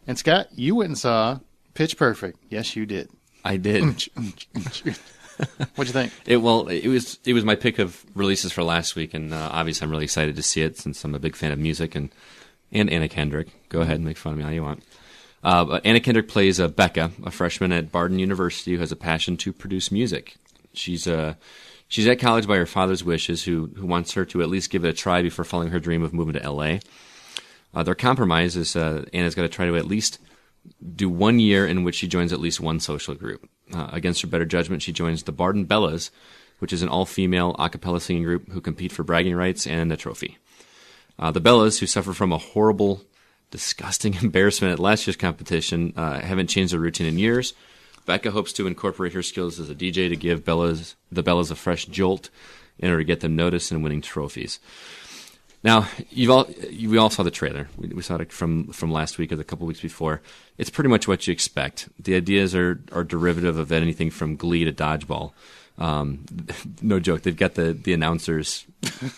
And Scott, you went and saw Pitch Perfect. Yes, you did. I did. What'd you think? It was my pick of releases for last week, and obviously I'm really excited to see it since I'm a big fan of music and Anna Kendrick. Go ahead and make fun of me all you want. But Anna Kendrick plays Becca, a freshman at Barden University who has a passion to produce music. She's at college by her father's wishes, who wants her to at least give it a try before following her dream of moving to L.A. Their compromise is Anna's got to try to at least do 1 year in which she joins at least one social group. Against her better judgment, she joins the Barden Bellas, which is an all-female a cappella singing group who compete for bragging rights and a trophy. The Bellas, who suffer from a horrible, disgusting embarrassment at last year's competition, haven't changed their routine in years. Becca hopes to incorporate her skills as a DJ to give the Bellas a fresh jolt in order to get them noticed and winning trophies. Now, we all saw the trailer. We saw it from last week or the couple weeks before. It's pretty much what you expect. The ideas are derivative of anything from Glee to Dodgeball. No joke. They've got the announcers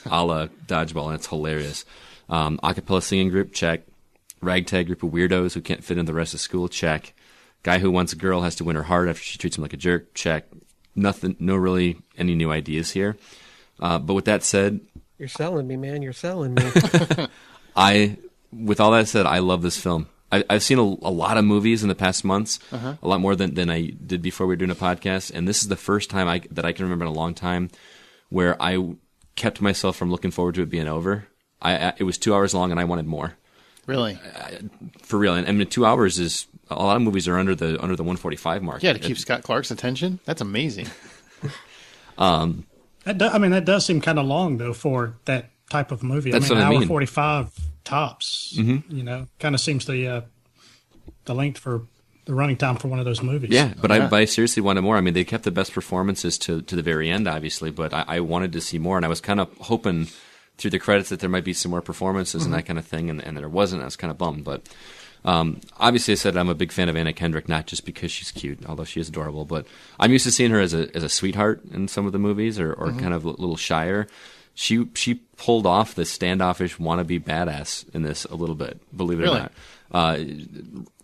a la Dodgeball, and it's hilarious. A cappella singing group, check. Ragtag group of weirdos who can't fit in the rest of school, check. Guy who wants a girl has to win her heart after she treats him like a jerk, check. Nothing, no really any new ideas here. But with that said... You're selling me, man. You're selling me. With all that said, I love this film. I've seen a lot of movies in the past months, a lot more than I did before we were doing a podcast, and this is the first time that I can remember in a long time where I kept myself from looking forward to it being over. It was 2 hours long, and I wanted more. Really? For real. And I mean, 2 hours is... A lot of movies are under the 145 mark. Yeah, to keep Scott Clark's attention? That's amazing. That does seem kind of long, though, for that type of movie. That's what I mean. Hour 45 tops, kind of seems the length for the running time for one of those movies. Yeah, but I seriously wanted more. I mean, they kept the best performances to the very end, obviously, but I wanted to see more, and I was kind of hoping through the credits that there might be some more performances and that kind of thing, and there wasn't. I was kind of bummed, but... obviously I said I'm a big fan of Anna Kendrick, not just because she's cute, although she is adorable, but I'm used to seeing her as a sweetheart in some of the movies or kind of a little shyer. She pulled off the standoffish wannabe badass in this a little bit, believe it or not.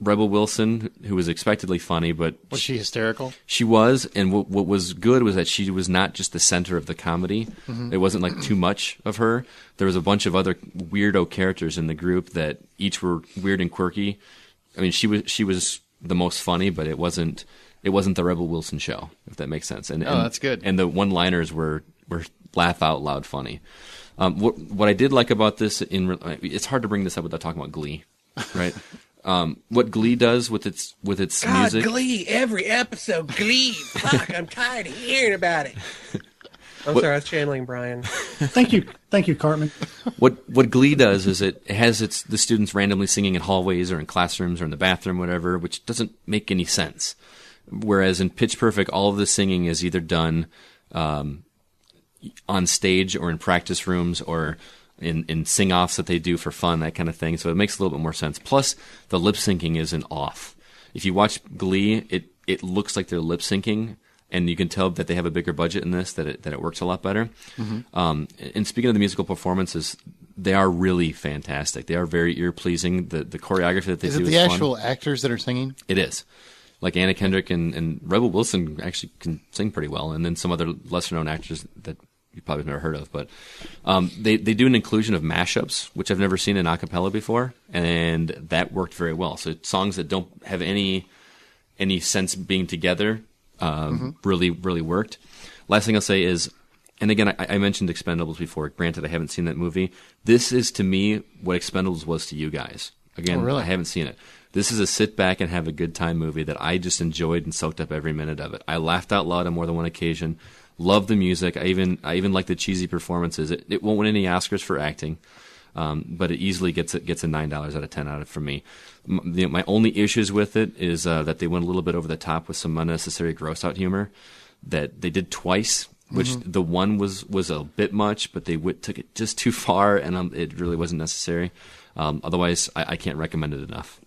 Rebel Wilson, who was expectedly funny, but... Was she hysterical? She was, and what was good was that she was not just the center of the comedy. It wasn't like too much of her. There was a bunch of other weirdo characters in the group that each were weird and quirky. I mean, she was the most funny, but it wasn't the Rebel Wilson show, if that makes sense. And that's good. And the one-liners were laugh out loud funny. What I did like about this, it's hard to bring this up without talking about Glee. Right. What Glee does with its music. Glee, every episode, Glee. Fuck, I'm tired of hearing about it. Sorry, I was channeling Brian. Thank you, Cartman. What Glee does is it has the students randomly singing in hallways or in classrooms or in the bathroom, whatever, which doesn't make any sense. Whereas in Pitch Perfect, all of the singing is either done on stage or in practice rooms or in sing-offs that they do for fun, that kind of thing. So it makes a little bit more sense. Plus, the lip-syncing isn't off. If you watch Glee, it looks like they're lip-syncing, and you can tell that they have a bigger budget in this, that it works a lot better. And speaking of the musical performances, they are really fantastic. They are very ear-pleasing. The choreography that they do is fun. Is it the actual actors that are singing? It is. Like Anna Kendrick and Rebel Wilson actually can sing pretty well, and then some other lesser-known actors that you probably have never heard of, but they do an inclusion of mashups, which I've never seen in a cappella before, and that worked very well. So songs that don't have any sense being together really, really worked. Last thing I'll say is, and again, I mentioned Expendables before. Granted, I haven't seen that movie. This is, to me, what Expendables was to you guys. Again, really? I haven't seen it. This is a sit back and have a good time movie that I just enjoyed and soaked up every minute of it. I laughed out loud on more than one occasion. Love the music. I even like the cheesy performances. It won't win any Oscars for acting, but it easily gets a $9 out of 10 out of from me. My only issues with it is that they went a little bit over the top with some unnecessary gross out humor that they did twice, which the one was a bit much, but they took it just too far, and it really wasn't necessary. Otherwise, I can't recommend it enough.